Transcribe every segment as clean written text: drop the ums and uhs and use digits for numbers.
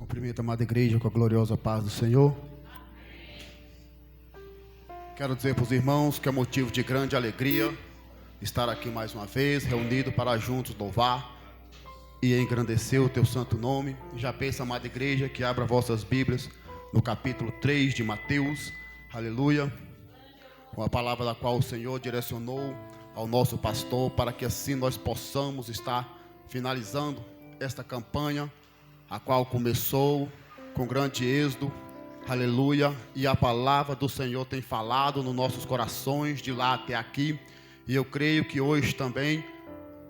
Cumprimento a amada igreja com a gloriosa paz do Senhor. Quero dizer para os irmãos que é motivo de grande alegria estar aqui mais uma vez, reunido para juntos louvar e engrandecer o teu santo nome. Já peço, amada igreja, que abra vossas Bíblias no capítulo 3 de Mateus, aleluia, com a palavra da qual o Senhor direcionou ao nosso pastor, para que assim nós possamos estar finalizando esta campanha, a qual começou com grande êxito, aleluia, e a palavra do Senhor tem falado nos nossos corações de lá até aqui, e eu creio que hoje também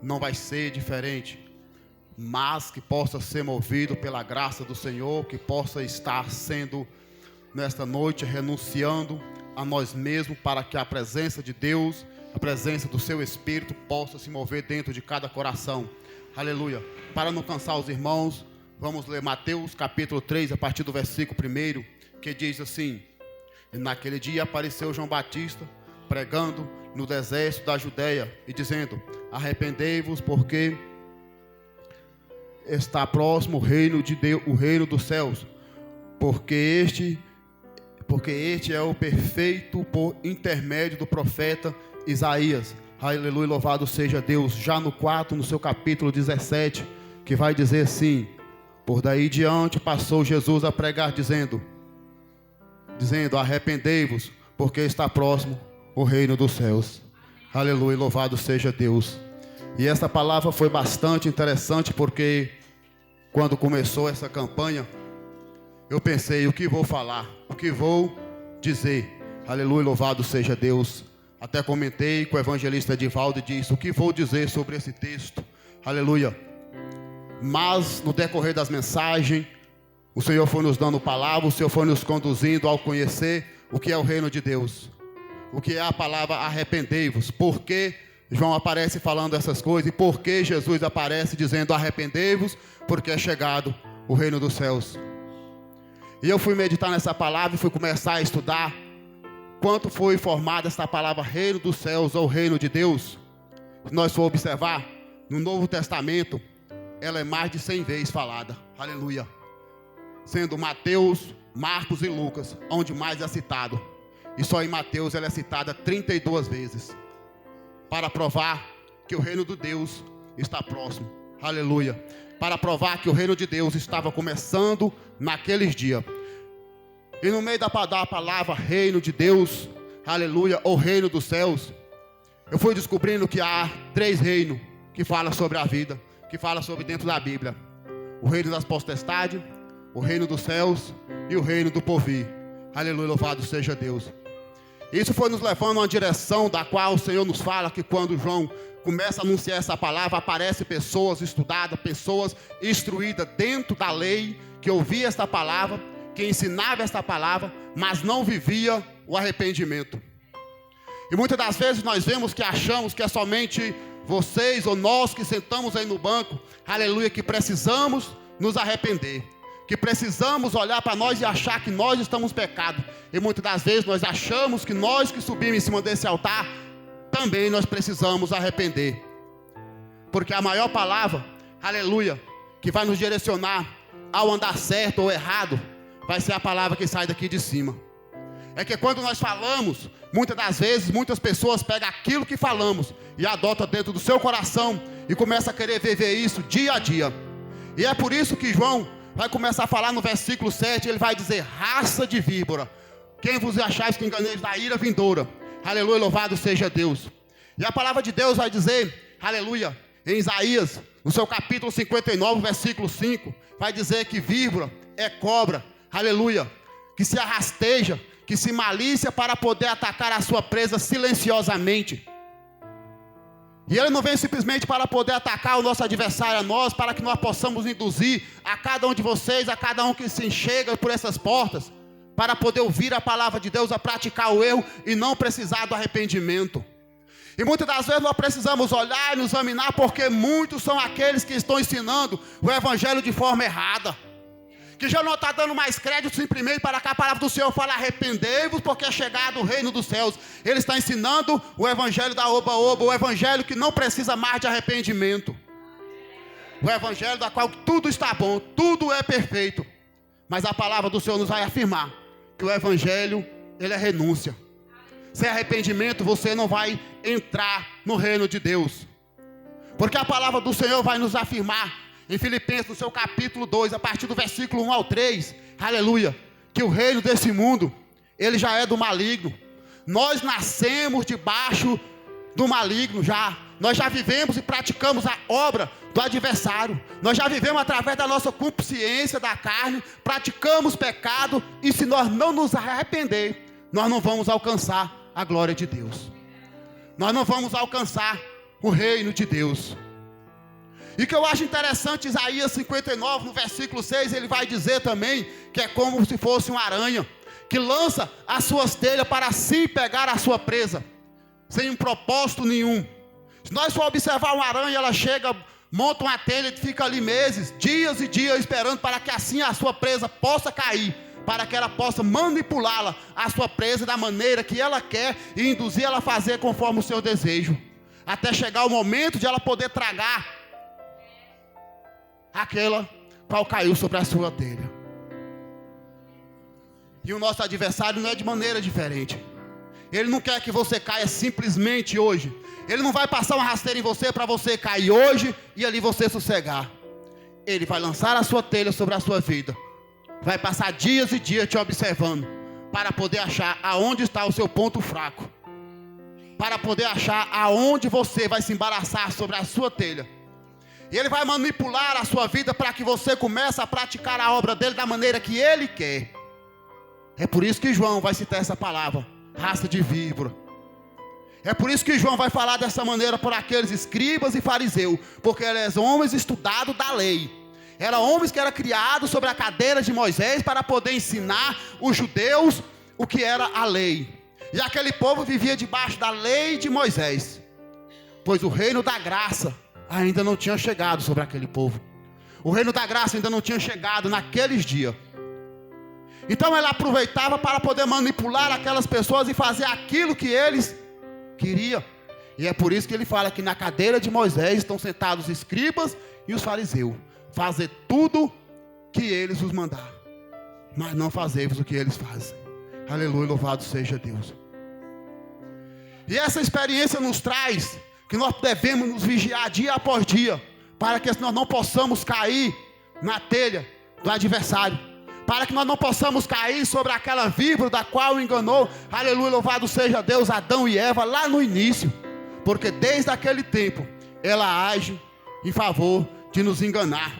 não vai ser diferente, mas que possa ser movido pela graça do Senhor, que possa estar sendo nesta noite renunciando a nós mesmos, para que a presença de Deus, a presença do seu Espírito possa se mover dentro de cada coração, aleluia. Para não cansar os irmãos, vamos ler Mateus capítulo 3, a partir do versículo 1, que diz assim: E naquele dia apareceu João Batista, pregando no deserto da Judeia, e dizendo: Arrependei-vos, porque está próximo o reino de Deus, o reino dos céus, porque este é o perfeito por intermédio do profeta Isaías. Aleluia, louvado seja Deus. Já no seu capítulo 17, que vai dizer assim: Por daí diante passou Jesus a pregar, dizendo: Arrependei-vos, porque está próximo o reino dos céus. Aleluia, louvado seja Deus. E essa palavra foi bastante interessante, porque quando começou essa campanha, eu pensei: o que vou falar? O que vou dizer? Aleluia, louvado seja Deus. Até comentei com o evangelista Edivaldo e disse: o que vou dizer sobre esse texto? Aleluia. Mas no decorrer das mensagens, o Senhor foi nos dando palavra, o Senhor foi nos conduzindo ao conhecer o que é o reino de Deus, o que é a palavra arrependei-vos, por que João aparece falando essas coisas, e por que Jesus aparece dizendo arrependei-vos, porque é chegado o reino dos céus. E eu fui meditar nessa palavra e fui começar a estudar quanto foi formada essa palavra reino dos céus ou reino de Deus. Se nós for observar, no Novo Testamento, ela é mais de 100 vezes falada, aleluia, sendo Mateus, Marcos e Lucas onde mais é citado, e só em Mateus ela é citada 32 vezes, para provar que o reino de Deus está próximo, aleluia, para provar que o reino de Deus estava começando naqueles dias. E no meio da palavra reino de Deus, aleluia, ou reino dos céus, eu fui descobrindo que há 3 reinos que falam sobre a vida, que fala sobre dentro da Bíblia: o reino das potestades, o reino dos céus e o reino do porvir. Aleluia, louvado seja Deus. Isso foi nos levando a uma direção da qual o Senhor nos fala que quando João começa a anunciar essa palavra, aparecem pessoas estudadas, pessoas instruídas dentro da lei, que ouvia esta palavra, que ensinava esta palavra, mas não vivia o arrependimento. E muitas das vezes nós vemos que achamos que é somente vocês ou nós que sentamos aí no banco, aleluia, que precisamos nos arrepender, que precisamos olhar para nós e achar que nós estamos pecados. E muitas das vezes nós achamos que nós que subimos em cima desse altar, também nós precisamos arrepender. Porque a maior palavra, aleluia, que vai nos direcionar ao andar certo ou errado, vai ser a palavra que sai daqui de cima. É que quando nós falamos, muitas das vezes, muitas pessoas pegam aquilo que falamos e adotam dentro do seu coração e começam a querer viver isso dia a dia. E é por isso que João vai começar a falar no versículo 7, ele vai dizer: raça de víbora, quem vos achais que enganeis da ira vindoura. Aleluia, louvado seja Deus. E a palavra de Deus vai dizer, aleluia, em Isaías, no seu capítulo 59, versículo 5, vai dizer que víbora é cobra, aleluia, que se arrasteja, que se malícia para poder atacar a sua presa silenciosamente. E ele não vem simplesmente para poder atacar o nosso adversário, a nós, para que nós possamos induzir a cada um de vocês, a cada um que se enxerga por essas portas, para poder ouvir a palavra de Deus, a praticar o erro e não precisar do arrependimento. E muitas das vezes nós precisamos olhar e nos examinar, porque muitos são aqueles que estão ensinando o evangelho de forma errada, que já não está dando mais crédito simplesmente para que a palavra do Senhor fala arrependei-vos, porque é chegado o reino dos céus. Ele está ensinando o evangelho da oba-oba, o evangelho que não precisa mais de arrependimento, o evangelho da qual tudo está bom, tudo é perfeito. Mas a palavra do Senhor nos vai afirmar que o evangelho, ele é renúncia. Sem arrependimento você não vai entrar no reino de Deus. Porque a palavra do Senhor vai nos afirmar em Filipenses, no seu capítulo 2, a partir do versículo 1 ao 3, aleluia, que o reino desse mundo, ele já é do maligno. Nós nascemos debaixo do maligno já. Nós já vivemos e praticamos a obra do adversário. Nós já vivemos através da nossa consciência da carne, praticamos pecado, e se nós não nos arrepender, nós não vamos alcançar a glória de Deus. Nós não vamos alcançar o reino de Deus. E que eu acho interessante, Isaías 59, no versículo 6, ele vai dizer também que é como se fosse uma aranha, que lança as suas telhas para assim pegar a sua presa, sem um propósito nenhum. Se nós for observar uma aranha, ela chega, monta uma telha e fica ali meses, dias e dias esperando para que assim a sua presa possa cair, para que ela possa manipulá-la, a sua presa, da maneira que ela quer e induzir ela a fazer conforme o seu desejo, até chegar o momento de ela poder tragar aquela qual caiu sobre a sua telha. E o nosso adversário não é de maneira diferente. Ele não quer que você caia simplesmente hoje. Ele não vai passar uma rasteira em você para você cair hoje e ali você sossegar. Ele vai lançar a sua telha sobre a sua vida. Vai passar dias e dias te observando, para poder achar aonde está o seu ponto fraco, para poder achar aonde você vai se embaraçar sobre a sua telha. E ele vai manipular a sua vida para que você comece a praticar a obra dele da maneira que ele quer. É por isso que João vai citar essa palavra, raça de víbora. É por isso que João vai falar dessa maneira por aqueles escribas e fariseus, porque eles eram homens estudados da lei. Eram homens que eram criados sobre a cadeira de Moisés para poder ensinar os judeus o que era a lei. E aquele povo vivia debaixo da lei de Moisés, pois o reino da graça ainda não tinha chegado sobre aquele povo. O reino da graça ainda não tinha chegado naqueles dias. Então ela aproveitava para poder manipular aquelas pessoas e fazer aquilo que eles queriam. E é por isso que ele fala que na cadeira de Moisés estão sentados os escribas e os fariseus, fazer tudo que eles os mandaram, mas não fazermos o que eles fazem. Aleluia, louvado seja Deus. E essa experiência nos traz que nós devemos nos vigiar dia após dia, para que nós não possamos cair na telha do adversário, para que nós não possamos cair sobre aquela víbora da qual enganou, aleluia, louvado seja Deus, Adão e Eva lá no início, porque desde aquele tempo ela age em favor de nos enganar.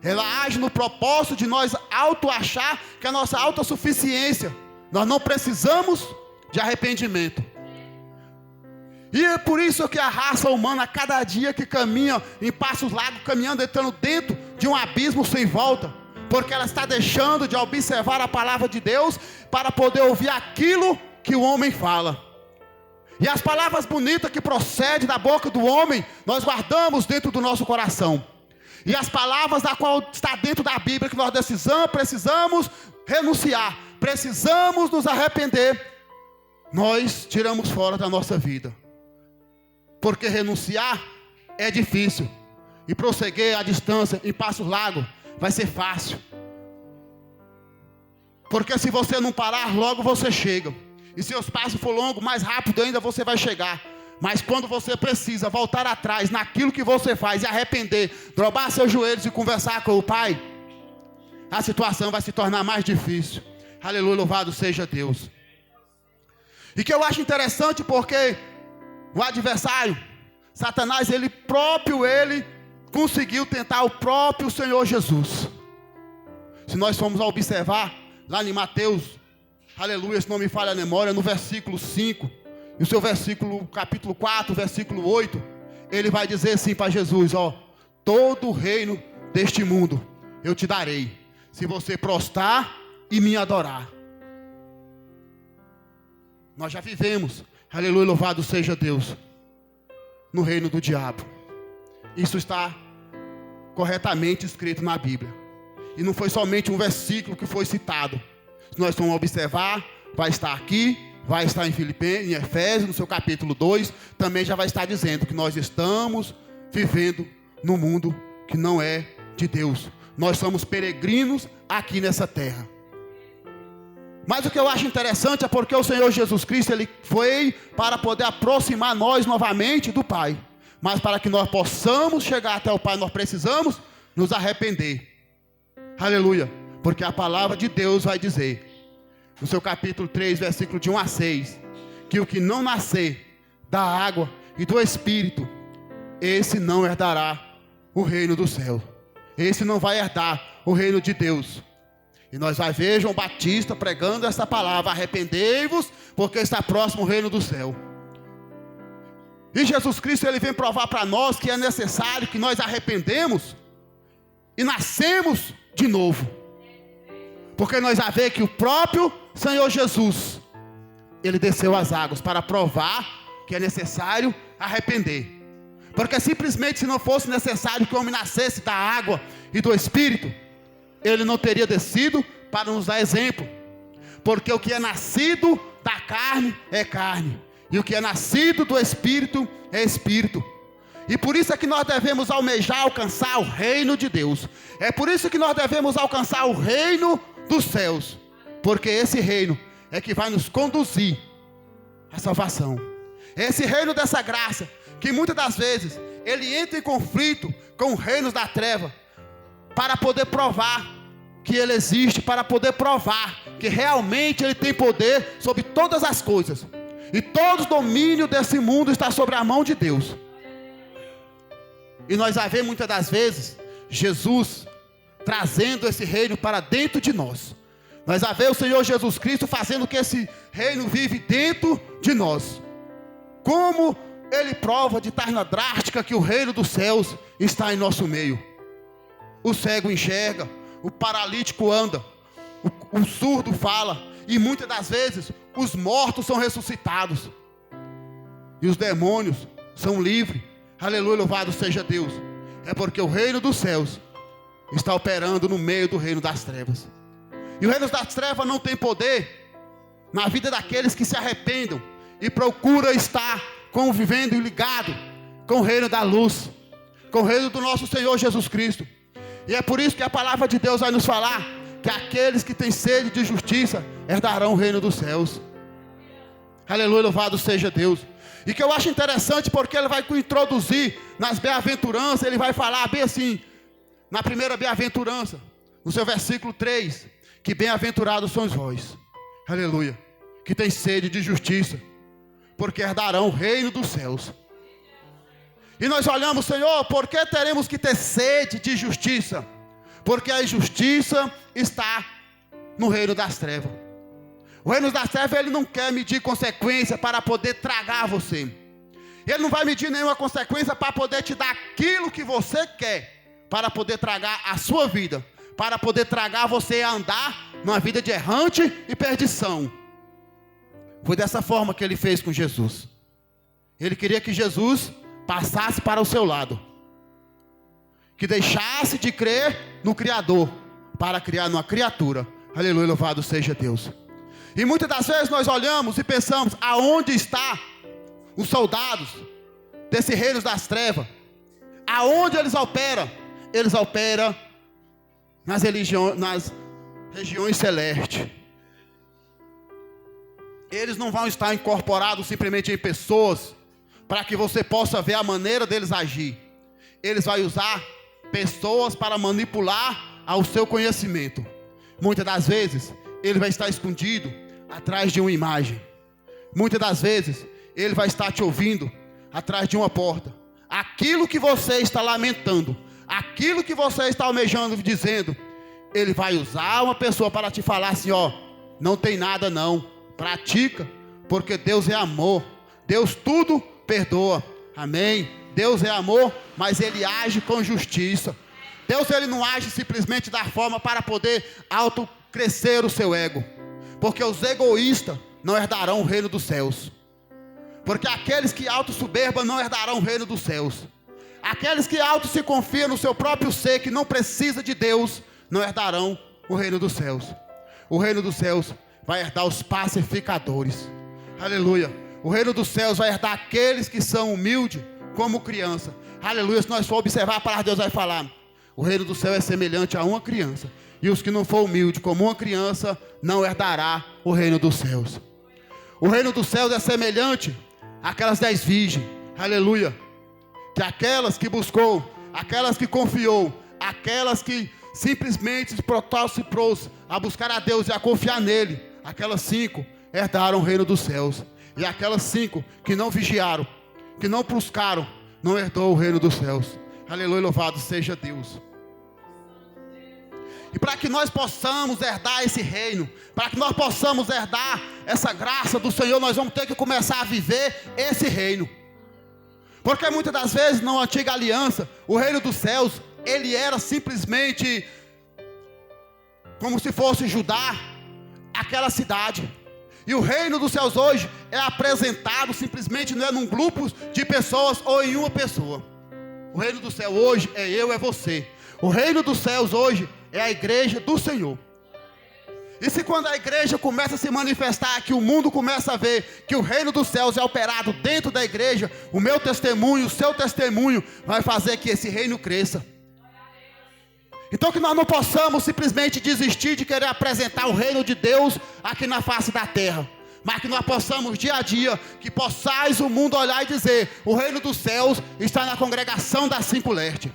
Ela age no propósito de nós auto-achar que a nossa autossuficiência, nós não precisamos de arrependimento. E é por isso que a raça humana, a cada dia que caminha em passos largos, caminhando, entrando dentro de um abismo sem volta, porque ela está deixando de observar a palavra de Deus para poder ouvir aquilo que o homem fala. E as palavras bonitas que procedem da boca do homem, nós guardamos dentro do nosso coração. E as palavras da qual está dentro da Bíblia, que nós precisamos renunciar, precisamos nos arrepender, nós tiramos fora da nossa vida. Porque renunciar é difícil, e prosseguir à distância, em passos largos, vai ser fácil. Porque se você não parar, logo você chega. E se os passos for longos, mais rápido ainda você vai chegar. Mas quando você precisa voltar atrás naquilo que você faz e arrepender, dobrar seus joelhos e conversar com o Pai, a situação vai se tornar mais difícil. Aleluia, louvado seja Deus. E que eu acho interessante porque o adversário, Satanás, ele conseguiu tentar o próprio Senhor Jesus. Se nós formos observar lá em Mateus, aleluia, se não me falha a memória, no versículo 5, e o seu versículo, capítulo 4, versículo 8, ele vai dizer assim para Jesus, todo o reino deste mundo eu te darei, se você prostrar e me adorar. Nós já vivemos, aleluia, louvado seja Deus, no reino do diabo. Isso está corretamente escrito na Bíblia. E não foi somente um versículo que foi citado. Se nós formos observar, vai estar aqui, vai estar em Filipenses, em Efésios, no seu capítulo 2, também já vai estar dizendo que nós estamos vivendo num mundo que não é de Deus. Nós somos peregrinos aqui nessa terra. Mas o que eu acho interessante é porque o Senhor Jesus Cristo, Ele foi para poder aproximar nós novamente do Pai. Mas para que nós possamos chegar até o Pai, nós precisamos nos arrepender. Aleluia. Porque a palavra de Deus vai dizer, no seu capítulo 3, versículo de 1 a 6, que o que não nascer da água e do Espírito, esse não herdará o reino do céu. Esse não vai herdar o reino de Deus. E nós vai ver João Batista pregando essa palavra: arrependei-vos, porque está próximo o reino do céu. E Jesus Cristo, Ele vem provar para nós que é necessário que nós arrependemos e nascemos de novo. Porque nós vamos ver que o próprio Senhor Jesus, Ele desceu às águas para provar que é necessário arrepender. Porque simplesmente se não fosse necessário que o homem nascesse da água e do Espírito, Ele não teria descido para nos dar exemplo. Porque o que é nascido da carne é carne, e o que é nascido do Espírito é Espírito. E por isso é que nós devemos almejar alcançar o reino de Deus. É por isso que nós devemos alcançar o reino dos céus. Porque esse reino é que vai nos conduzir à salvação. É esse reino dessa graça que muitas das vezes ele entra em conflito com os reinos da treva, para poder provar que Ele existe, para poder provar que realmente Ele tem poder sobre todas as coisas. E todo o domínio desse mundo está sobre a mão de Deus. E nós vamos ver muitas das vezes Jesus trazendo esse reino para dentro de nós. Nós vamos ver o Senhor Jesus Cristo fazendo que esse reino vive dentro de nós. Como Ele prova de forma drástica que o reino dos céus está em nosso meio. O cego enxerga, o paralítico anda, o surdo fala, e muitas das vezes os mortos são ressuscitados, e os demônios são livres. Aleluia, louvado seja Deus. É porque o reino dos céus está operando no meio do reino das trevas. E o reino das trevas não tem poder na vida daqueles que se arrependam e procuram estar convivendo e ligado com o reino da luz, com o reino do nosso Senhor Jesus Cristo. E é por isso que a palavra de Deus vai nos falar que aqueles que têm sede de justiça herdarão o reino dos céus. Aleluia, louvado seja Deus. E que eu acho interessante porque ele vai introduzir nas bem-aventuranças, ele vai falar bem assim, na primeira bem-aventurança, no seu versículo 3, que bem-aventurados sois vós, aleluia, que tem sede de justiça, porque herdarão o reino dos céus. E nós olhamos, Senhor, por que teremos que ter sede de justiça? Porque a injustiça está no reino das trevas. O reino das trevas, ele não quer medir consequência para poder tragar você. Ele não vai medir nenhuma consequência para poder te dar aquilo que você quer, para poder tragar a sua vida, para poder tragar você a andar numa vida de errante e perdição. Foi dessa forma que ele fez com Jesus. Ele queria que Jesus passasse para o seu lado, que deixasse de crer no Criador para criar numa criatura. Aleluia, louvado seja Deus. E muitas das vezes nós olhamos e pensamos: aonde está os soldados desse reino das trevas? Aonde eles operam? Eles operam nas regiões celestes. Eles não vão estar incorporados simplesmente em pessoas para que você possa ver a maneira deles agir. Eles vão usar pessoas para manipular ao seu conhecimento. Muitas das vezes ele vai estar escondido atrás de uma imagem. Muitas das vezes ele vai estar te ouvindo atrás de uma porta. Aquilo que você está lamentando, aquilo que você está almejando, dizendo, ele vai usar uma pessoa para te falar assim: ó, não tem nada não, pratica, porque Deus é amor, Deus tudo perdoa, amém? Deus é amor, mas Ele age com justiça. Deus, Ele não age simplesmente da forma para poder autocrescer o seu ego, porque os egoístas não herdarão o reino dos céus, porque aqueles que auto-soberbam não herdarão o reino dos céus. Aqueles que auto se confiam no seu próprio ser, que não precisa de Deus, não herdarão o reino dos céus. O reino dos céus vai herdar os pacificadores, aleluia. O reino dos céus vai herdar aqueles que são humildes como criança, aleluia. Se nós for observar, a palavra de Deus vai falar: O reino do céu é semelhante a uma criança. E os que não for humilde como uma criança não herdará o reino dos céus. O reino dos céus é semelhante àquelas 10 virgens. Aleluia. Que aquelas que buscou, aquelas que confiou, aquelas que simplesmente se propôs a buscar a Deus e a confiar nele, aquelas 5 herdaram o reino dos céus. E aquelas 5 que não vigiaram, que não buscaram, não herdou o reino dos céus. Aleluia, louvado seja Deus. E para que nós possamos herdar esse reino, para que nós possamos herdar essa graça do Senhor, nós vamos ter que começar a viver esse reino. Porque muitas das vezes, na antiga aliança, o reino dos céus, ele era simplesmente como se fosse Judá, aquela cidade. E o reino dos céus hoje é apresentado simplesmente não é num grupo de pessoas ou em uma pessoa. O reino do céu hoje é eu, é você. O reino dos céus hoje é a igreja do Senhor. E se quando a igreja começa a se manifestar, que o mundo começa a ver que o reino dos céus é operado dentro da igreja, o meu testemunho, o seu testemunho vai fazer que esse reino cresça. Então que nós não possamos simplesmente desistir de querer apresentar o reino de Deus aqui na face da terra, mas que nós possamos dia a dia, que possais o mundo olhar e dizer, o reino dos céus está na congregação das 5 Leste.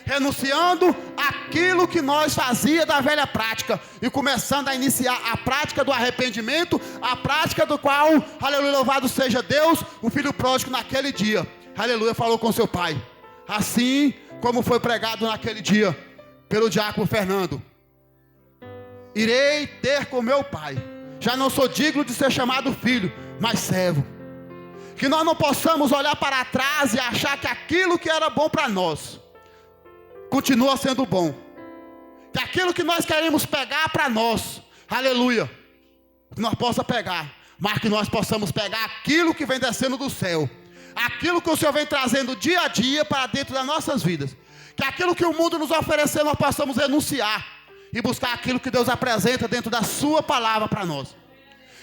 Renunciando aquilo que nós fazia da velha prática e começando a iniciar a prática do arrependimento, a prática do qual, aleluia, louvado seja Deus, o filho pródigo naquele dia, aleluia, falou com seu pai, assim como foi pregado naquele dia pelo diácono Fernando: irei ter com meu pai, já não sou digno de ser chamado filho, mas servo. Que nós não possamos olhar para trás e achar que aquilo que era bom para nós continua sendo bom, que aquilo que nós queremos pegar para nós, aleluia, que nós possamos pegar, mas que nós possamos pegar aquilo que vem descendo do céu, aquilo que o Senhor vem trazendo dia a dia para dentro das nossas vidas, que aquilo que o mundo nos oferecer nós possamos renunciar e buscar aquilo que Deus apresenta dentro da sua palavra para nós,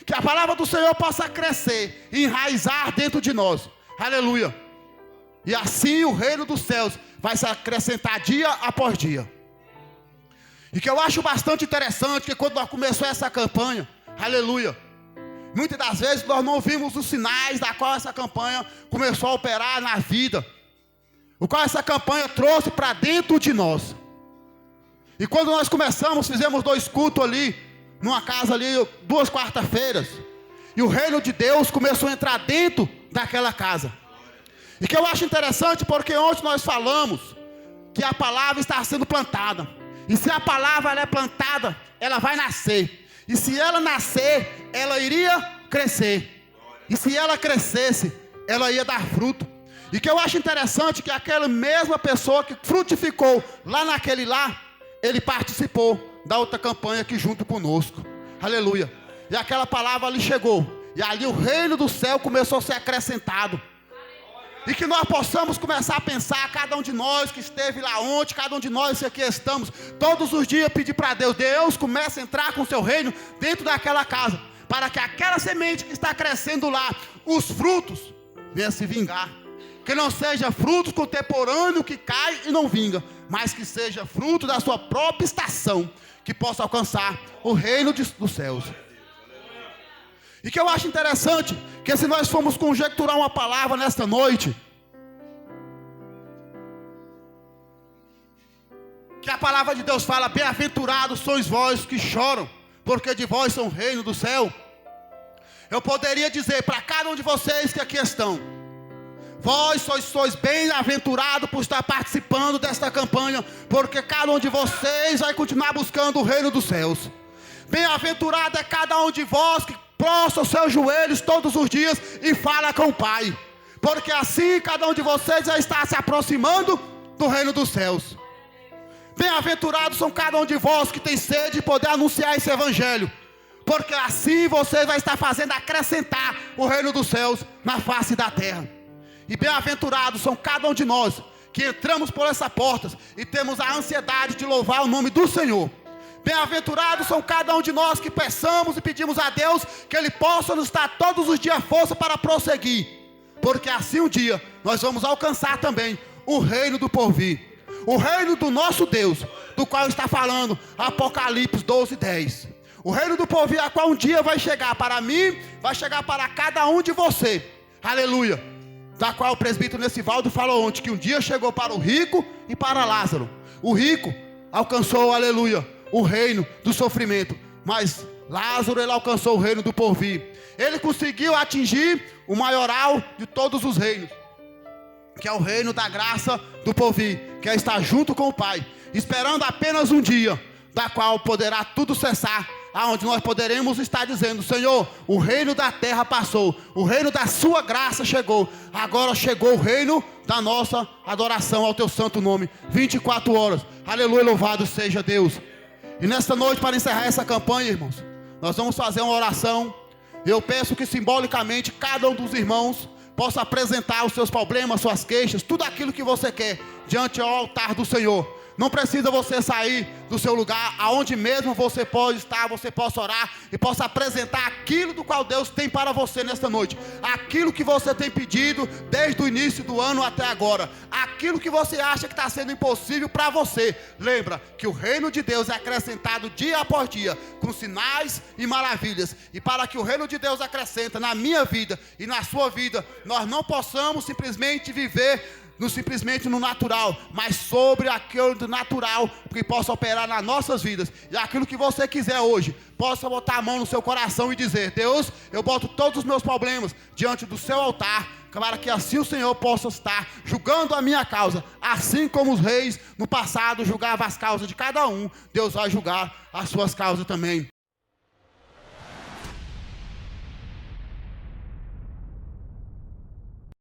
que a palavra do Senhor possa crescer e enraizar dentro de nós, aleluia, e assim o reino dos céus vai se acrescentar dia após dia. E que eu acho bastante interessante, que quando nós começamos essa campanha, aleluia, muitas das vezes nós não vimos os sinais da qual essa campanha começou a operar na vida, o qual essa campanha trouxe para dentro de nós. E quando nós começamos, fizemos 2 cultos ali, numa casa ali, 2 quarta-feiras, e o reino de Deus começou a entrar dentro daquela casa. E que eu acho interessante, porque ontem nós falamos que a palavra está sendo plantada, e se a palavra ela é plantada, ela vai nascer, e se ela nascer, ela iria crescer, e se ela crescesse, ela ia dar fruto. E que eu acho interessante que aquela mesma pessoa que frutificou lá naquele lá, ele participou da outra campanha aqui junto conosco, aleluia, e aquela palavra ali chegou, e ali o reino do céu começou a ser acrescentado. E que nós possamos começar a pensar, cada um de nós que esteve lá ontem, cada um de nós que aqui estamos, todos os dias pedir para Deus, Deus comece a entrar com o seu reino dentro daquela casa, para que aquela semente que está crescendo lá, os frutos venham se vingar, que não seja fruto contemporâneo que cai e não vinga, mas que seja fruto da sua própria estação, que possa alcançar o reino dos céus. E que eu acho interessante, que se nós formos conjecturar uma palavra nesta noite, que a palavra de Deus fala, bem-aventurados sois vós que choram, porque de vós são o reino do céu. Eu poderia dizer para cada um de vocês que aqui estão, vós sois bem-aventurados por estar participando desta campanha, porque cada um de vocês vai continuar buscando o reino dos céus. Bem-aventurado é cada um de vós que prostra os seus joelhos todos os dias e fala com o Pai, porque assim cada um de vocês já está se aproximando do reino dos céus. Bem-aventurados são cada um de vós que tem sede de poder anunciar esse evangelho, porque assim vocês vai estar fazendo acrescentar o reino dos céus na face da terra. E bem-aventurados são cada um de nós que entramos por essas portas e temos a ansiedade de louvar o nome do Senhor. Bem-aventurados são cada um de nós que peçamos e pedimos a Deus que Ele possa nos dar todos os dias força para prosseguir, porque assim um dia nós vamos alcançar também o reino do porvir, O reino do nosso Deus, do qual está falando Apocalipse 12:10. O reino do porvir, a qual um dia vai chegar para mim, vai chegar para cada um de você. Aleluia. Da qual o presbítero Nessivaldo falou ontem, que um dia chegou para o rico e para Lázaro. O rico alcançou, aleluia, o reino do sofrimento, mas Lázaro, ele alcançou o reino do porvir. Ele conseguiu atingir o maioral de todos os reinos, que é o reino da graça do porvir, que é estar junto com o Pai, esperando apenas um dia, da qual poderá tudo cessar, aonde nós poderemos estar dizendo: Senhor, o reino da terra passou, o reino da sua graça chegou, agora chegou o reino da nossa adoração ao teu santo nome, 24 horas, aleluia, louvado seja Deus. E nesta noite, para encerrar essa campanha, irmãos, nós vamos fazer uma oração. Eu peço que simbolicamente cada um dos irmãos possa apresentar os seus problemas, suas queixas, tudo aquilo que você quer diante ao altar do Senhor. Não precisa você sair do seu lugar, aonde mesmo você pode estar, você possa orar e possa apresentar aquilo do qual Deus tem para você nesta noite. Aquilo que você tem pedido desde o início do ano até agora. Aquilo que você acha que está sendo impossível para você. Lembra que o reino de Deus é acrescentado dia após dia, com sinais e maravilhas. E para que o reino de Deus acrescenta na minha vida e na sua vida, nós não possamos simplesmente viver simplesmente no natural, mas sobre aquilo do natural que possa operar nas nossas vidas. E aquilo que você quiser hoje, possa botar a mão no seu coração e dizer: Deus, eu boto todos os meus problemas diante do seu altar, para que assim o Senhor possa estar julgando a minha causa, assim como os reis no passado julgavam as causas de cada um. Deus vai julgar as suas causas também.